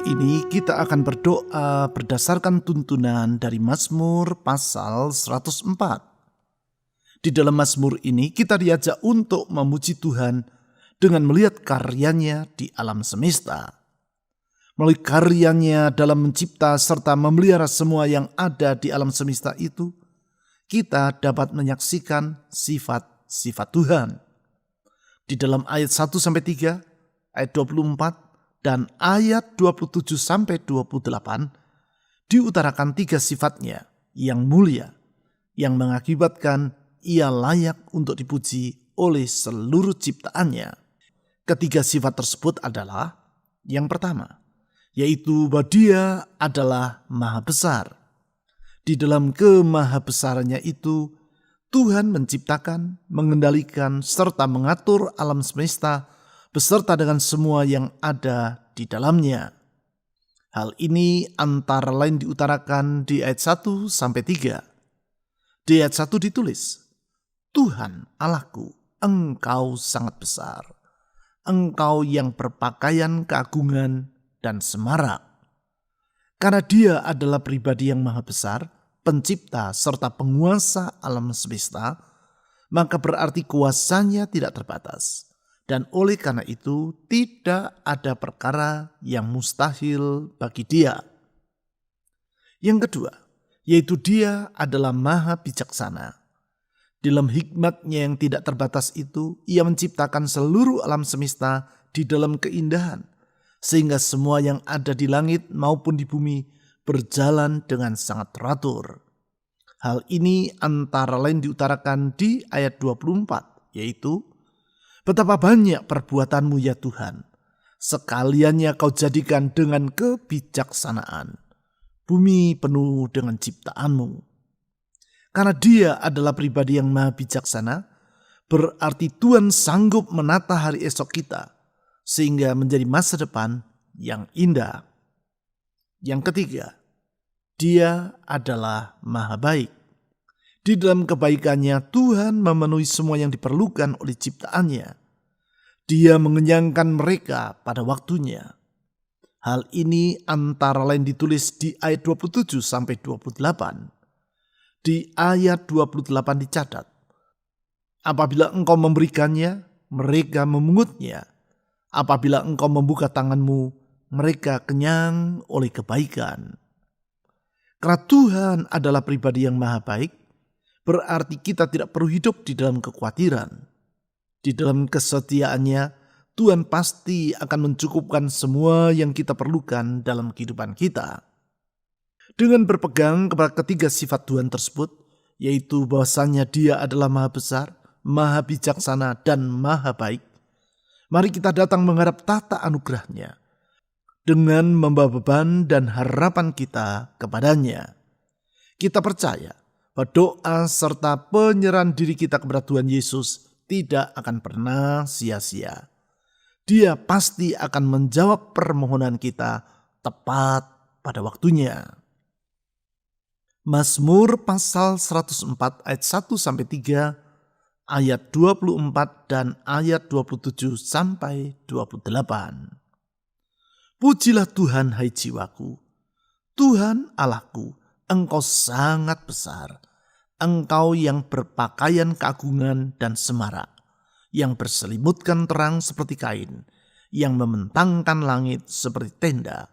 Hari ini kita akan berdoa berdasarkan tuntunan dari Mazmur pasal 104. Di dalam Mazmur ini kita diajak untuk memuji Tuhan dengan melihat karyanya di alam semesta. Melalui karyanya dalam mencipta serta memelihara semua yang ada di alam semesta itu, kita dapat menyaksikan sifat-sifat Tuhan. Di dalam ayat 1-3, ayat 24, dan ayat 27-28 diutarakan 3 sifatnya yang mulia, yang mengakibatkan ia layak untuk dipuji oleh seluruh ciptaannya. Ketiga sifat tersebut adalah yang pertama, yaitu bahwa Dia adalah Maha Besar. Di dalam kemahabesarannya itu, Tuhan menciptakan, mengendalikan, serta mengatur alam semesta beserta dengan semua yang ada di dalamnya. Hal ini antara lain diutarakan di ayat 1-3. Di ayat 1 ditulis, Tuhan Allahku, Engkau sangat besar. Engkau yang berpakaian keagungan dan semarak. Karena Dia adalah pribadi yang maha besar, pencipta serta penguasa alam semesta, maka berarti kuasanya tidak terbatas. Dan oleh karena itu tidak ada perkara yang mustahil bagi Dia. Yang kedua, yaitu Dia adalah maha bijaksana. Dalam hikmat-Nya yang tidak terbatas itu, Ia menciptakan seluruh alam semesta di dalam keindahan, sehingga semua yang ada di langit maupun di bumi berjalan dengan sangat teratur. Hal ini antara lain diutarakan di ayat 24, yaitu, betapa banyak perbuatanmu ya Tuhan, sekaliannya kau jadikan dengan kebijaksanaan. Bumi penuh dengan ciptaanmu. Karena Dia adalah pribadi yang maha bijaksana, berarti Tuhan sanggup menata hari esok kita, sehingga menjadi masa depan yang indah. Yang ketiga, Dia adalah maha baik. Di dalam kebaikannya, Tuhan memenuhi semua yang diperlukan oleh ciptaannya. Dia mengenyangkan mereka pada waktunya. Hal ini antara lain ditulis di ayat 27-28. Di ayat 28 dicatat, apabila engkau memberikannya, mereka memungutnya. Apabila engkau membuka tanganmu, mereka kenyang oleh kebaikan. Karena Tuhan adalah pribadi yang maha baik, berarti kita tidak perlu hidup di dalam kekhawatiran. Di dalam kesetiaannya, Tuhan pasti akan mencukupkan semua yang kita perlukan dalam kehidupan kita. Dengan berpegang kepada ketiga sifat Tuhan tersebut, yaitu bahwasanya Dia adalah maha besar, maha bijaksana, dan maha baik, mari kita datang menghadap tahta anugerah-Nya dengan membawa beban dan harapan kita kepadanya. Kita percaya bahwa doa serta penyerahan diri kita kepada Tuhan Yesus tidak akan pernah sia-sia. Dia pasti akan menjawab permohonan kita tepat pada waktunya. Mazmur pasal 104 ayat 1-3, ayat 24 dan ayat 27-28. Pujilah Tuhan hai jiwaku, Tuhan Allahku, Engkau sangat besar. Engkau yang berpakaian keagungan dan semarak, yang berselimutkan terang seperti kain, yang membentangkan langit seperti tenda,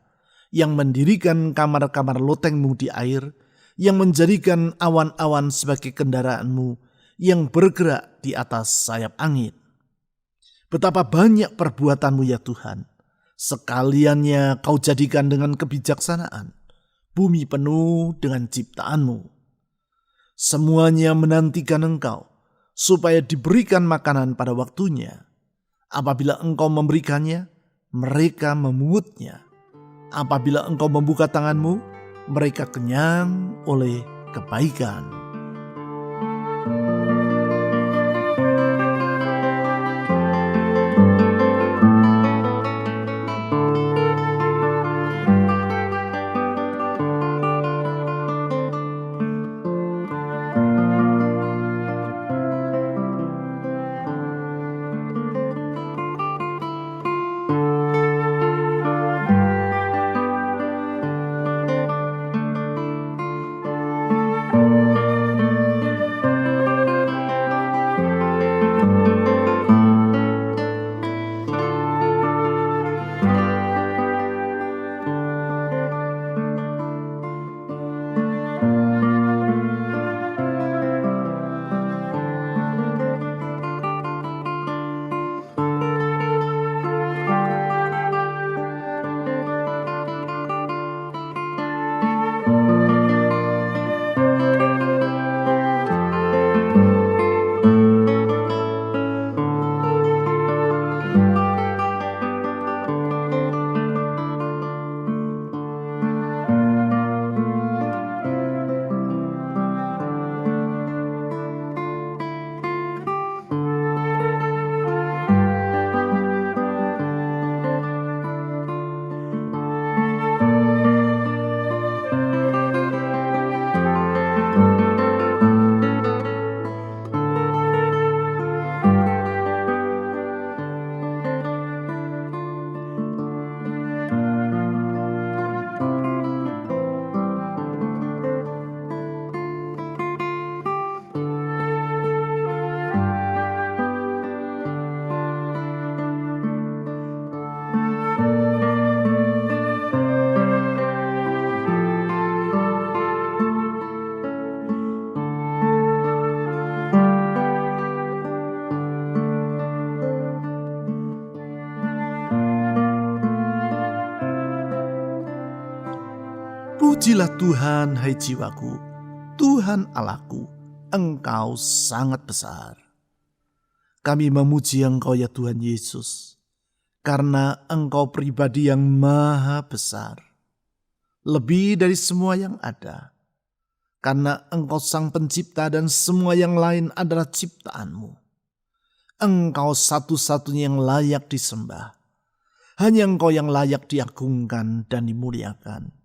yang mendirikan kamar-kamar lotengmu di air, yang menjadikan awan-awan sebagai kendaraanmu, yang bergerak di atas sayap angin. Betapa banyak perbuatanmu ya Tuhan, sekaliannya kau jadikan dengan kebijaksanaan. Bumi penuh dengan ciptaanmu. Semuanya menantikan Engkau, supaya diberikan makanan pada waktunya. Apabila Engkau memberikannya, mereka memungutnya. Apabila Engkau membuka tanganmu, mereka kenyang oleh kebaikan. Pujilah Tuhan, hai jiwaku, Tuhan Allahku, Engkau sangat besar. Kami memuji Engkau ya Tuhan Yesus, karena Engkau pribadi yang maha besar, lebih dari semua yang ada. Karena Engkau sang pencipta dan semua yang lain adalah ciptaan-Mu. Engkau satu-satunya yang layak disembah. Hanya Engkau yang layak diagungkan dan dimuliakan.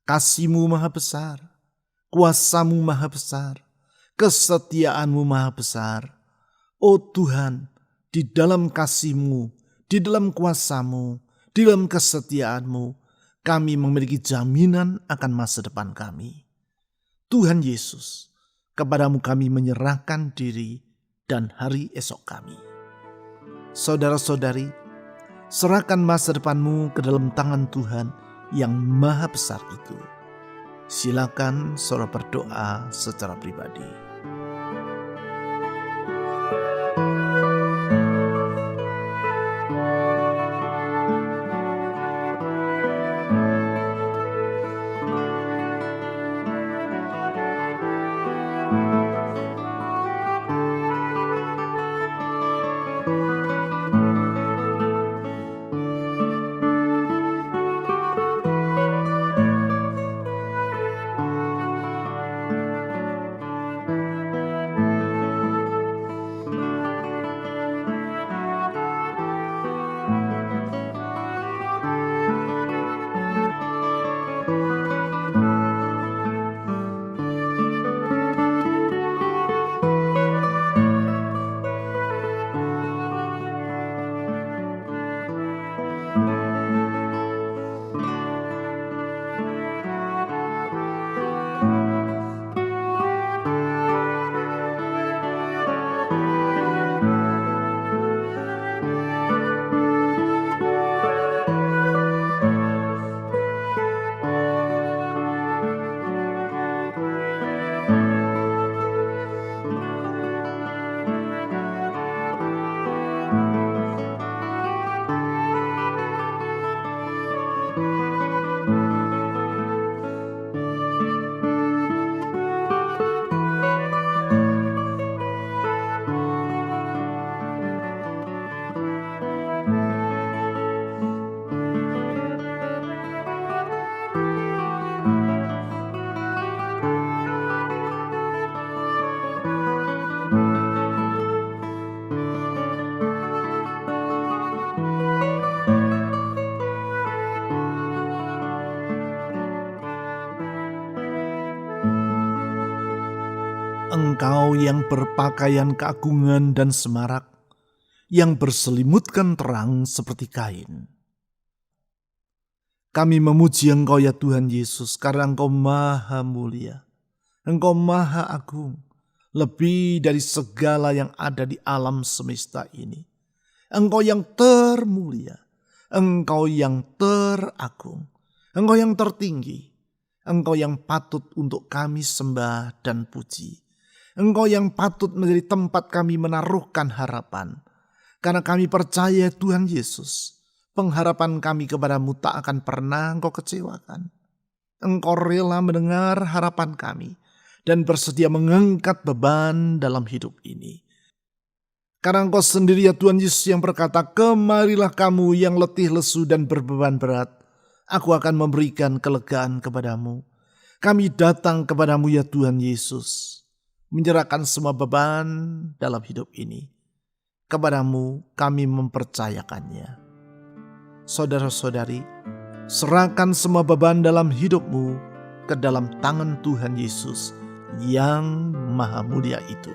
Kasih-Mu maha besar, kuasa-Mu maha besar, kesetiaan-Mu maha besar. Oh Tuhan, di dalam kasih-Mu, di dalam kuasa-Mu, di dalam kesetiaan-Mu, kami memiliki jaminan akan masa depan kami. Tuhan Yesus, kepada-Mu kami menyerahkan diri dan hari esok kami. Saudara-saudari, serahkan masa depanmu ke dalam tangan Tuhan yang maha besar itu. Silakan saudara berdoa secara pribadi. Engkau yang berpakaian keagungan dan semarak, yang berselimutkan terang seperti kain. Kami memuji Engkau ya Tuhan Yesus, karena Engkau maha mulia. Engkau maha agung, lebih dari segala yang ada di alam semesta ini. Engkau yang termulia, Engkau yang teragung, Engkau yang tertinggi, Engkau yang patut untuk kami sembah dan puji. Engkau yang patut menjadi tempat kami menaruhkan harapan. Karena kami percaya Tuhan Yesus, pengharapan kami kepada-Mu tak akan pernah Engkau kecewakan. Engkau rela mendengar harapan kami dan bersedia mengangkat beban dalam hidup ini. Karena Engkau sendiri ya Tuhan Yesus yang berkata, "Kemarilah kamu yang letih lesu dan berbeban berat, aku akan memberikan kelegaan kepadamu." Kami datang kepadamu ya Tuhan Yesus, menyerahkan semua beban dalam hidup ini. Kepadamu kami mempercayakannya. Saudara-saudari, serahkan semua beban dalam hidupmu ke dalam tangan Tuhan Yesus yang maha mulia itu.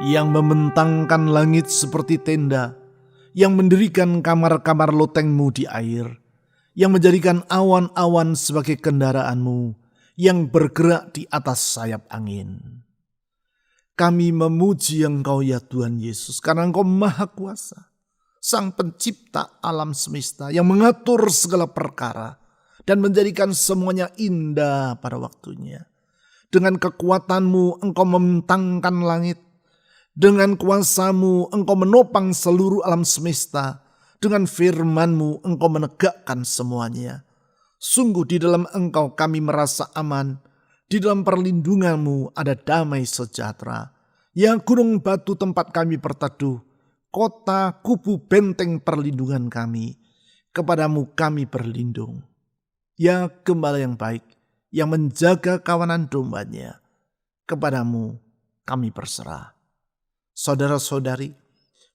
yang membentangkan langit seperti tenda, yang mendirikan kamar-kamar lotengmu di air, yang menjadikan awan-awan sebagai kendaraanmu, yang bergerak di atas sayap angin. Kami memuji Engkau ya Tuhan Yesus, karena Engkau Maha Kuasa, Sang Pencipta alam semesta yang mengatur segala perkara dan menjadikan semuanya indah pada waktunya. Dengan kekuatanmu Engkau membentangkan langit, dengan kuasamu Engkau menopang seluruh alam semesta, dengan firman-Mu Engkau menegakkan semuanya. Sungguh di dalam Engkau kami merasa aman, di dalam perlindungan-Mu ada damai sejahtera. Ya gunung batu tempat kami berteduh, kota kubu benteng perlindungan kami, kepadamu kami berlindung. Ya gembala yang baik, yang menjaga kawanan dombanya, kepadamu kami berserah. Saudara-saudari,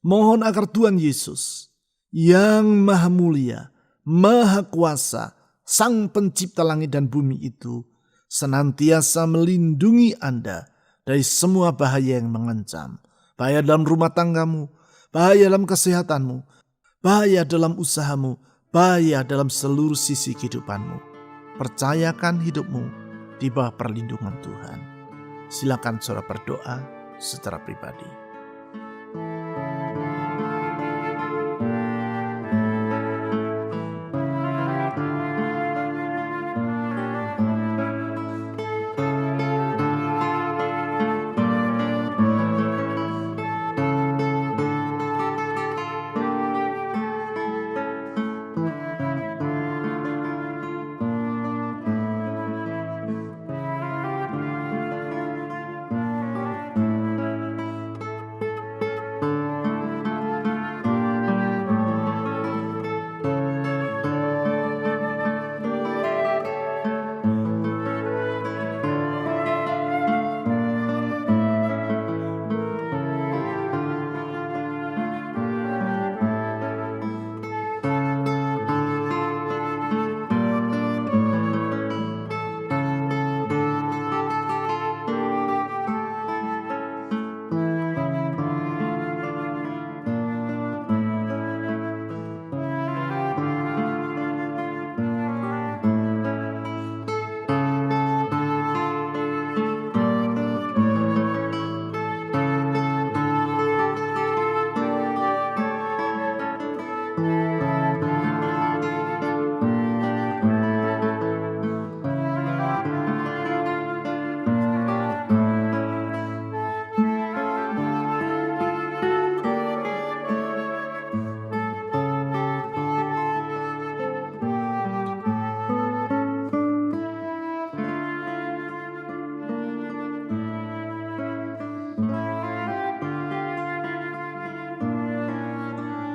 mohon agar Tuhan Yesus yang Maha Mulia, Maha Kuasa, Sang Pencipta langit dan bumi itu senantiasa melindungi Anda dari semua bahaya yang mengancam. Bahaya dalam rumah tanggamu, bahaya dalam kesehatanmu, bahaya dalam usahamu, bahaya dalam seluruh sisi kehidupanmu. Percayakan hidupmu di bawah perlindungan Tuhan. Silakan saudara berdoa secara pribadi.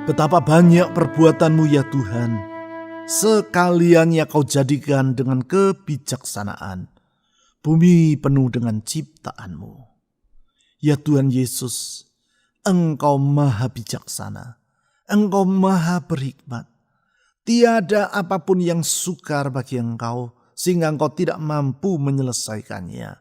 Betapa banyak perbuatanmu ya Tuhan, sekaliannya kau jadikan dengan kebijaksanaan. Bumi penuh dengan ciptaanmu. Ya Tuhan Yesus, Engkau maha bijaksana, Engkau maha berhikmat. Tiada apapun yang sukar bagi Engkau, sehingga Engkau tidak mampu menyelesaikannya.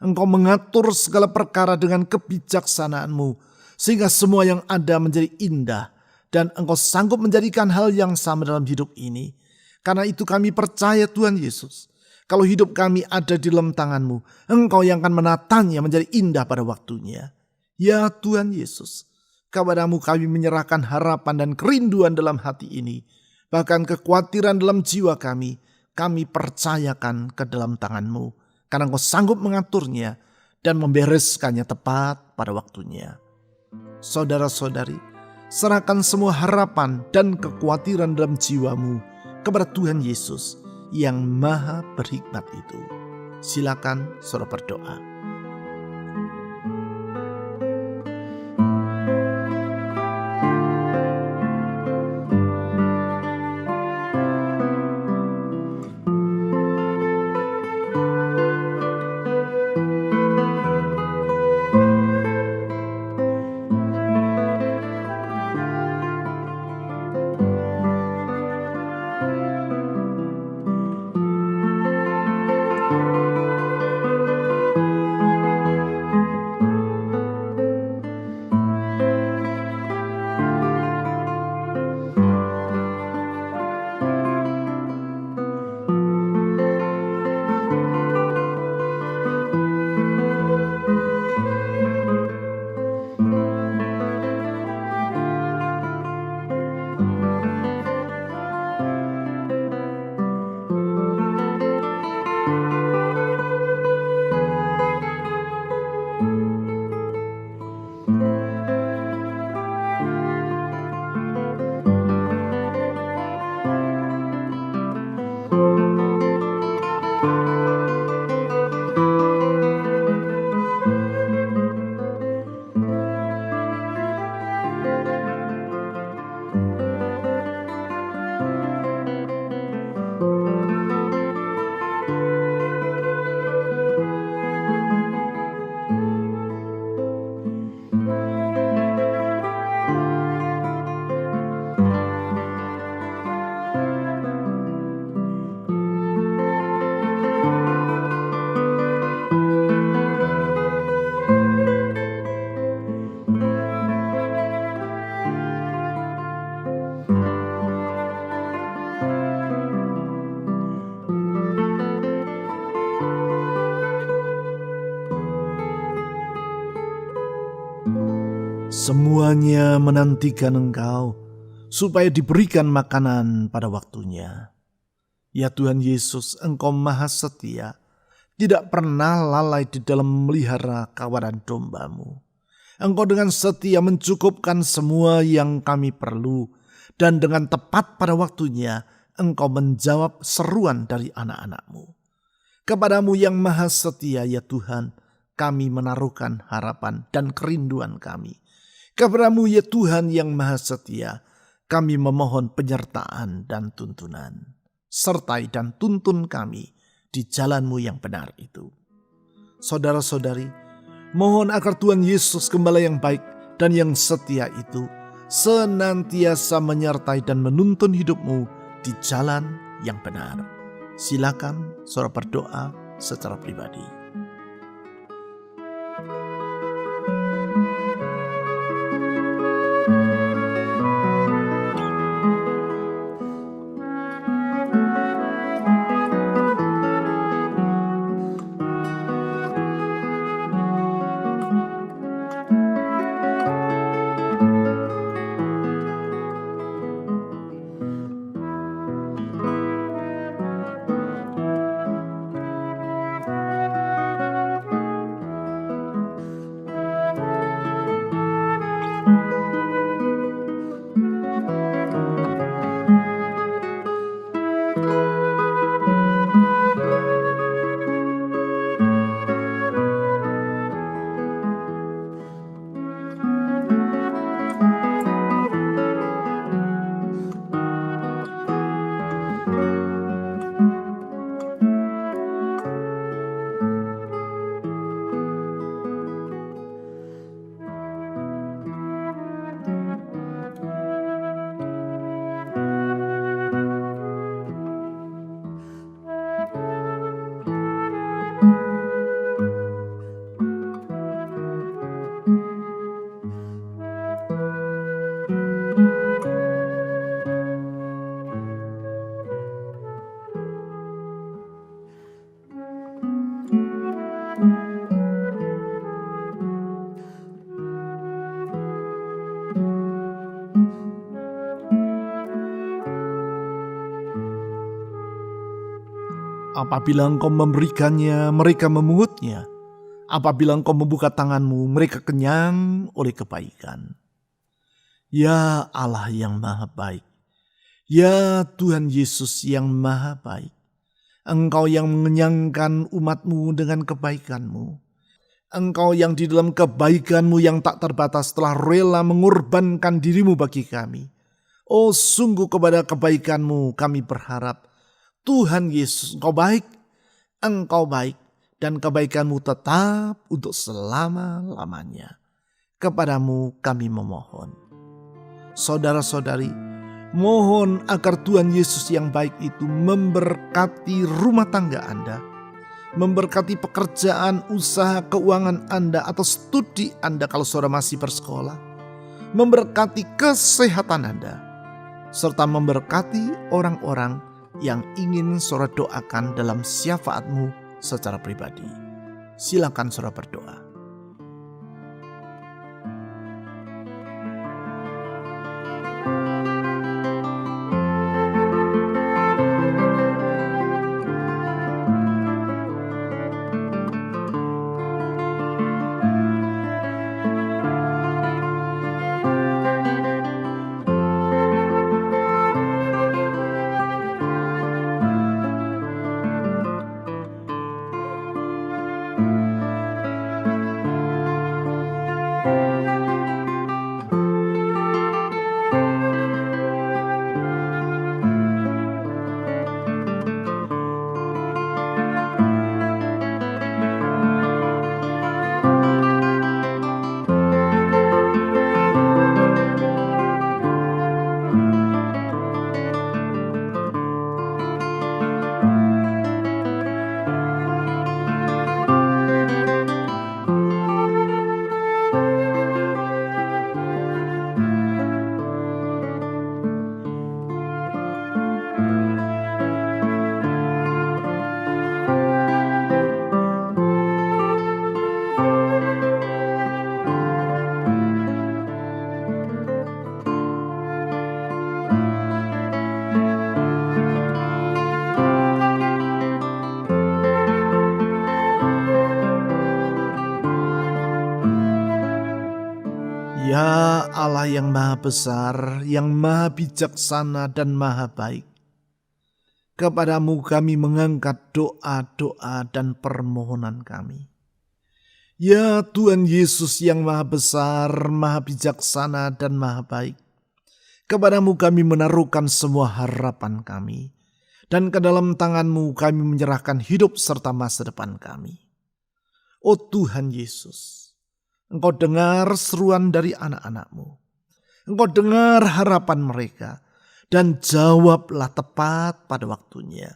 Engkau mengatur segala perkara dengan kebijaksanaan-Mu, sehingga semua yang ada menjadi indah. Dan Engkau sanggup menjadikan hal yang sama dalam hidup ini. Karena itu kami percaya Tuhan Yesus, kalau hidup kami ada di dalam tangan-Mu, Engkau yang akan menatanya menjadi indah pada waktunya. Ya Tuhan Yesus, kepada-Mu kami menyerahkan harapan dan kerinduan dalam hati ini. Bahkan kekhawatiran dalam jiwa kami percayakan ke dalam tangan-Mu. Karena Engkau sanggup mengaturnya dan membereskannya tepat pada waktunya. Saudara-saudari, serahkan semua harapan dan kekhawatiran dalam jiwamu kepada Tuhan Yesus yang maha berhikmat itu. Silakan saudara berdoa. Semuanya menantikan Engkau supaya diberikan makanan pada waktunya. Ya Tuhan Yesus, Engkau maha setia, tidak pernah lalai di dalam memelihara kawanan domba-Mu. Engkau dengan setia mencukupkan semua yang kami perlu, dan dengan tepat pada waktunya Engkau menjawab seruan dari anak-anak-Mu. Kepadamu yang maha setia ya Tuhan, kami menaruhkan harapan dan kerinduan kami. Kepadamu ya Tuhan yang maha setia, kami memohon penyertaan dan tuntunan. Sertai dan tuntun kami di jalan-Mu yang benar itu. Saudara-saudari, mohon agar Tuhan Yesus Gembala yang baik dan yang setia itu senantiasa menyertai dan menuntun hidupmu di jalan yang benar. Silakan saudara berdoa secara pribadi. Apabila Engkau memberikannya, mereka memungutnya. Apabila Engkau membuka tangan-Mu, mereka kenyang oleh kebaikan. Ya Allah yang maha baik, ya Tuhan Yesus yang maha baik, Engkau yang mengenyangkan umat-Mu dengan kebaikan-Mu. Engkau yang di dalam kebaikan-Mu yang tak terbatas telah rela mengorbankan diri-Mu bagi kami. Oh, sungguh kepada kebaikan-Mu kami berharap. Tuhan Yesus, Engkau baik, dan kebaikan-Mu tetap untuk selama-lamanya. Kepadamu kami memohon. Saudara-saudari, mohon agar Tuhan Yesus yang baik itu memberkati rumah tangga Anda, memberkati pekerjaan, usaha, keuangan Anda, atau studi Anda kalau saudara masih bersekolah, memberkati kesehatan Anda, serta memberkati orang-orang yang ingin saudara doakan dalam syafaat-Mu secara pribadi. Silakan saudara berdoa. Bapa Allah yang maha besar, yang maha bijaksana dan maha baik, kepadamu kami mengangkat doa-doa dan permohonan kami. Ya Tuhan Yesus yang maha besar, maha bijaksana dan maha baik, kepadamu kami menaruhkan semua harapan kami, dan ke dalam tangan-Mu kami menyerahkan hidup serta masa depan kami. Oh Tuhan Yesus, Engkau dengar seruan dari anak-anak-Mu. Engkau dengar harapan mereka dan jawablah tepat pada waktunya.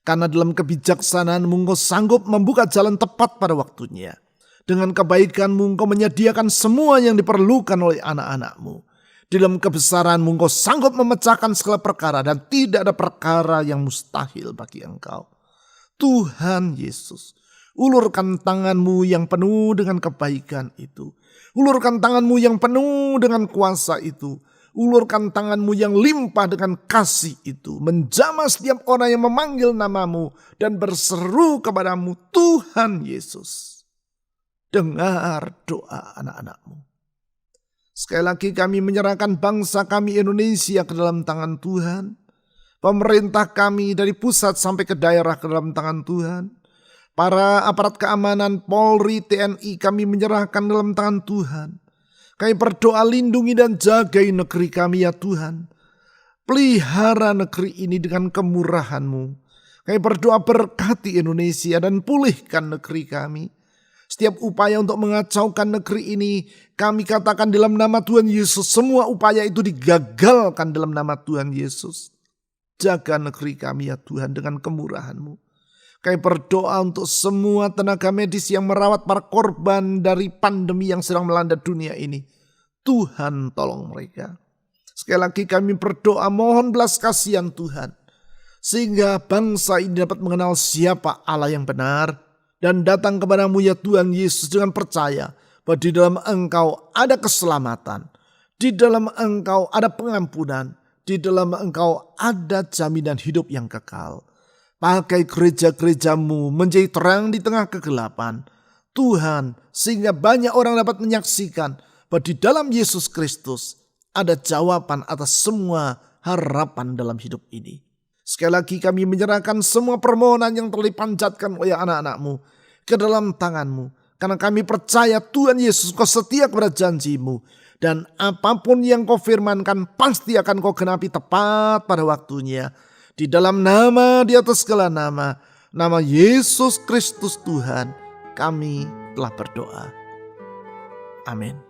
Karena dalam kebijaksanaan-Mu Engkau sanggup membuka jalan tepat pada waktunya. Dengan kebaikan-Mu Engkau menyediakan semua yang diperlukan oleh anak-anak-Mu. Dalam kebesaran-Mu Engkau sanggup memecahkan segala perkara dan tidak ada perkara yang mustahil bagi Engkau. Tuhan Yesus, ulurkan tangan-Mu yang penuh dengan kebaikan itu. Ulurkan tangan-Mu yang penuh dengan kuasa itu. Ulurkan tangan-Mu yang limpah dengan kasih itu. Menjamah setiap orang yang memanggil nama-Mu dan berseru kepada-Mu, Tuhan Yesus. Dengar doa anak-anak-Mu. Sekali lagi kami menyerahkan bangsa kami Indonesia ke dalam tangan Tuhan. Pemerintah kami dari pusat sampai ke daerah ke dalam tangan Tuhan. Para aparat keamanan, Polri, TNI kami menyerahkan dalam tangan Tuhan. Kami berdoa lindungi dan jagai negeri kami ya Tuhan. Pelihara negeri ini dengan kemurahan-Mu. Kami berdoa berkati Indonesia dan pulihkan negeri kami. Setiap upaya untuk mengacaukan negeri ini, kami katakan dalam nama Tuhan Yesus, semua upaya itu digagalkan dalam nama Tuhan Yesus. Jaga negeri kami ya Tuhan dengan kemurahan-Mu. Kami berdoa untuk semua tenaga medis yang merawat para korban dari pandemi yang sedang melanda dunia ini. Tuhan tolong mereka. Sekali lagi kami berdoa mohon belas kasihan Tuhan. Sehingga bangsa ini dapat mengenal siapa Allah yang benar. Dan datang kepada-Mu ya Tuhan Yesus dengan percaya bahwa di dalam Engkau ada keselamatan. Di dalam Engkau ada pengampunan. Di dalam Engkau ada jaminan hidup yang kekal. Pakai gereja-gereja-Mu menjadi terang di tengah kegelapan. Tuhan, sehingga banyak orang dapat menyaksikan bahwa di dalam Yesus Kristus ada jawaban atas semua harapan dalam hidup ini. Sekali lagi kami menyerahkan semua permohonan yang telah dipanjatkan oleh anak-anak-Mu ke dalam tangan-Mu. Karena kami percaya Tuhan Yesus Kau setia kepada janji-Mu. Dan apapun yang Kau firmankan pasti akan Kau genapi tepat pada waktunya. Di dalam nama di atas segala nama, nama Yesus Kristus Tuhan, kami telah berdoa. Amin.